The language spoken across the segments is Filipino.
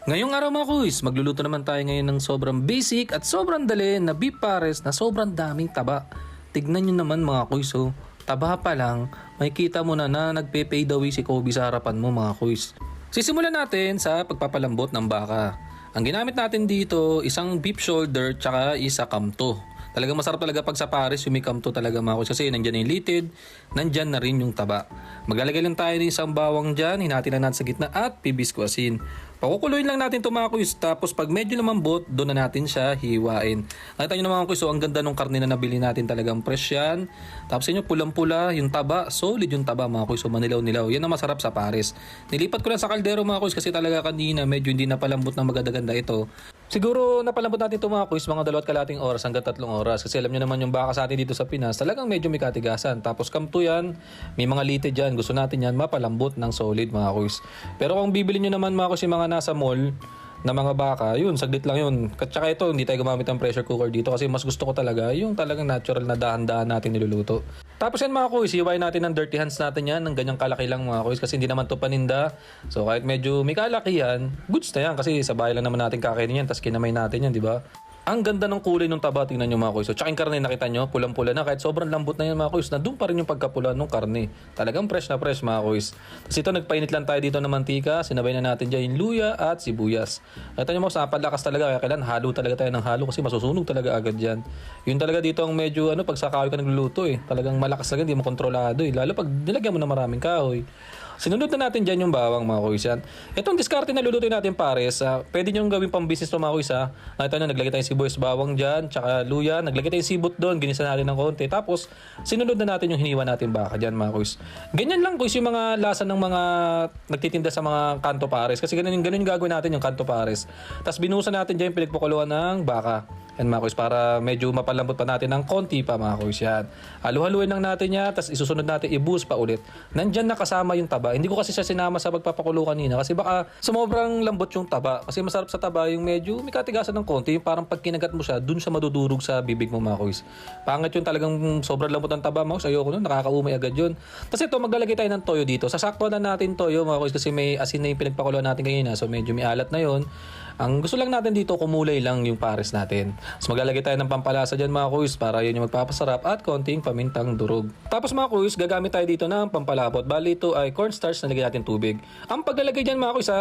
Ngayong araw mga kuys, magluluto naman tayo ngayon ng sobrang basic at sobrang dali na beef pares na sobrang daming taba. Tignan nyo naman mga kuys, oh. Taba pa lang, makikita mo na nagpe-fade away si Kobe sa harapan mo mga kuys. Sisimulan natin sa pagpapalambot ng baka. Ang ginamit natin dito, isang beef shoulder tsaka isa kamto. Talagang masarap talaga pag sa pares yung may kamto talaga mga kuys kasi nandyan yung litid, nandyan na rin yung taba. Maglalagay lang tayo ng isang bawang dyan, hinati lang natin sa gitna at pibiskuasin. Pakukuluin lang natin ito mga kuys, tapos pag medyo lumambot, doon na natin siya hiwain. Nakita nyo naman mga kuys, so ang ganda ng karne na nabili natin, talagang fresh yan. Tapos inyo pulang-pula, yung taba, solid yung taba mga kuys, so manilaw-nilaw. Yan ang masarap sa pares. Nilipat ko lang sa kaldero mga kuys kasi talaga kanina medyo hindi napalambot ng maganda-ganda ito. Siguro napalambot natin ito mga kuys, mga 2 oras hanggang 3 oras. Kasi alam nyo naman yung baka sa atin dito sa Pinas, talagang medyo may katigasan. Tapos kamto yan, may mga litid dyan. Gusto natin yan mapalambot ng solid mga kuys. Pero kung bibili nyo naman mga kuys yung mga nasa mall na mga baka, yun, saglit lang yun. Tsaka ito, hindi tayo gumamit ng pressure cooker dito kasi mas gusto ko talaga yung talagang natural na dahan-dahan natin niluluto. Tapos yan mga kuys, hiwain natin ng dirty hands natin yan, ng ganyang kalaki lang mga kuys kasi hindi naman to paninda. So kahit medyo may kalaki yan, goods na yan kasi sa bahay lang naman natin kakainin yan, tapos kinamay natin yan, di ba? Ang ganda ng kulay ng taba, tingnan nyo mga kuys. So, tsaka yung karne nakita nyo, pulang-pula na. Kahit sobrang lambot na yan mga kuys, na doon pa rin yung pagkapula ng karne. Talagang fresh na fresh mga kuys. Tapos ito, nagpainit lang tayo dito ng mantika. Sinabay na natin dyan yung luya at sibuyas. Kita nyo mga kuys, napalakas talaga. Kaya kailan halo talaga tayo ng halo kasi masusunog talaga agad yan. Yun talaga dito ang medyo, pag sa kahoy ka nagluluto eh. Talagang malakas talaga, hindi mo kontrolado eh. Lalo pag nilagyan mo ng maraming kahoy. Sinunod na natin dyan yung bawang mga kuys yan. Itong diskarte na lulutuin natin pares, pwede nyo gawin pang business to mga kuys ha. Nakita nyo, naglagay tayong sibuyas bawang dyan, tsaka luya, naglagay tayong sibot doon, ginisa natin ng konti. Tapos, sinunod na natin yung hiniwa natin baka dyan mga kuys. Ganyan lang kuys yung mga lasa ng mga nagtitinda sa mga kanto pares. Kasi ganun yung gagawin natin yung kanto pares. Tapos binuhusan natin dyan yung pinagpakuluan ng baka. Yan mga kuys, para medyo mapalambot pa natin ng konti pa mga kuys yan. Halu-haluin lang natin yan, tapos isusunod natin i-boost pa ulit. Nandyan nakasama yung taba. Hindi ko kasi siya sinama sa pagpapakulo kanina kasi baka sumobrang lambot yung taba. Kasi masarap sa taba yung medyo may katigasan ng konti. Yung parang pag kinagat mo siya, dun siya madudurog sa bibig mo mga kuys. Pangit yung talagang sobrang lambot ng taba mga kuys. Ayoko nun, nakakaumay agad yun. Tapos ito, maglalagay tayo ng toyo dito. Sasakto na natin toyo mga kuys kasi may asin na yung pinagpakuluan natin kanina. So medyo may alat na yun. Ang gusto lang natin dito, kumulay lang yung pares natin. So maglalagay tayo ng pampalasa dyan mga kuys para yun yung magpapasarap at konting pamintang durog. Tapos mga kuys, gagamit tayo dito ng pampalapot. Bali ito ay cornstarch na lagyan natin tubig. Ang paglalagay dyan mga kuys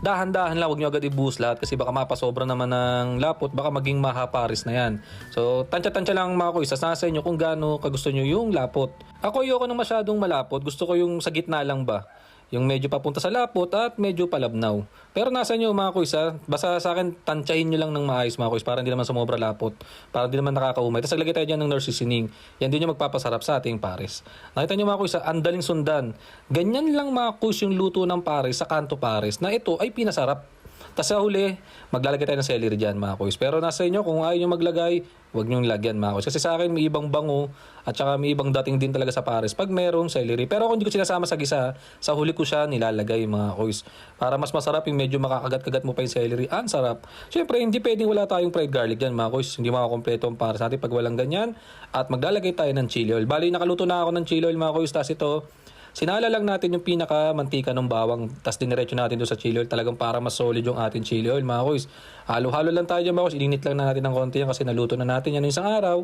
dahan-dahan lang, huwag nyo agad i-boost lahat kasi baka mapasobra naman ng lapot, baka maging mahaparis na yan. So tansya-tansya lang mga kuys, nasa inyo kung gaano kagusto nyo yung lapot. Ako ayoko ng masyadong malapot, gusto ko yung sa gitna lang ba. Yung medyo papunta sa lapot at medyo palabnaw. Pero nasa inyo mga kuys basta sa akin tansyahin nyo lang ng maayos mga kuys para hindi naman sumobra lapot, para hindi naman nakakaumay. Tapos naglagay tayo dyan ng nor seasoning. Yan din yung magpapasarap sa ating pares. Nakita nyo mga kuys ang daling sundan. Ganyan lang mga kuys yung luto ng pares sa kanto pares na ito ay pinasarap. Tapos sa huli, maglalagay tayo ng celery dyan mga kuys. Pero nasa inyo, kung ayaw nyo maglagay, huwag nyo lagyan mga kuys. Kasi sa akin, may ibang bango at saka may ibang dating din talaga sa pares pag merong celery. Pero kung hindi ko sinasama sa gisa, sa huli ko siya nilalagay mga kuys. Para mas masarap yung medyo makakagat-kagat mo pa yung celery. Ang sarap. Siyempre, hindi pwedeng wala tayong fried garlic dyan mga kuys. Hindi makakompleto ang pares natin pag walang ganyan. At maglalagay tayo ng chili oil. Bali, nakaluto na ako ng chili oil mga kuys. Tapos ito, sinala lang natin yung pinaka-mantika ng bawang, tas diniretso natin doon sa chili oil, talagang para mas solid yung ating chili oil mga kuys. Halo-halo lang tayo dyan mga kuys, ininit lang na natin ng konti yan kasi naluto na natin yan yung isang araw.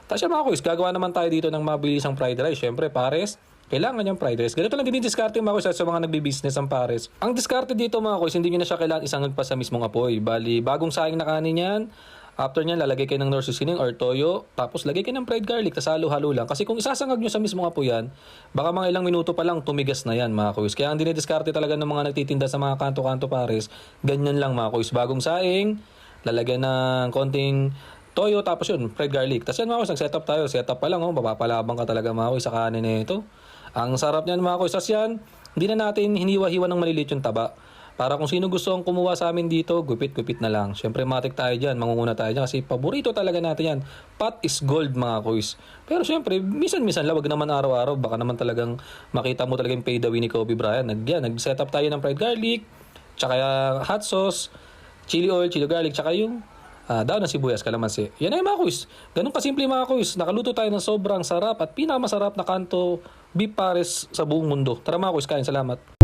Tapos yan mga kuys, gagawa naman tayo dito ng mabilisang fried rice. Siyempre pares, kailangan yung fried rice. Ganito lang din diskarte mga kuys sa mga nagbi-business ng pares. Ang diskarte dito mga kuys, hindi nyo na siya kailangan isang pa sa mismong apoy. Bali, bagong saing na kanin yan. After nyan, lalagay kayo ng nor seasoning or toyo. Tapos lagay kayo ng fried garlic. Tapos halo-halo lang. Kasi kung isasangag nyo sa mismong apoy yan, baka mga ilang minuto pa lang tumigas na yan mga kuys. Kaya ang dinidiskarte talaga ng mga nagtitinda sa mga kanto-kanto pares, ganyan lang mga kuys. Bagong saing, lalagyan ng konting toyo. Tapos yun, fried garlic. Tapos yan mga kuys, nag-setup tayo. Setup pa lang, mapapalabang ka talaga mga kuys sa kanin na ito. Ang sarap niyan mga kuys. Tapos yan, hindi na natin hiniwa-hiwa ng maliliit yung taba. Para kung sino gusto ang kumuha sa amin dito, gupit-gupit na lang. Siyempre, matik tayo dyan, mangunguna tayo dyan kasi paborito talaga natin yan. Pot is gold mga kuys. Pero siyempre, minsan-minsan lang, wag naman araw-araw. Baka naman talagang makita mo talaga yung fade away ni Kobe Bryant. Nag-set up tayo ng fried garlic, tsaka hot sauce, chili oil, chili garlic, tsaka yung daw ng sibuyas, kalamansi. Yan ay mga kuys. Ganun kasimple mga kuys. Nakaluto tayo ng sobrang sarap at pinakamasarap na kanto beef pares sa buong mundo. Tara mga kuys, kain. Salamat.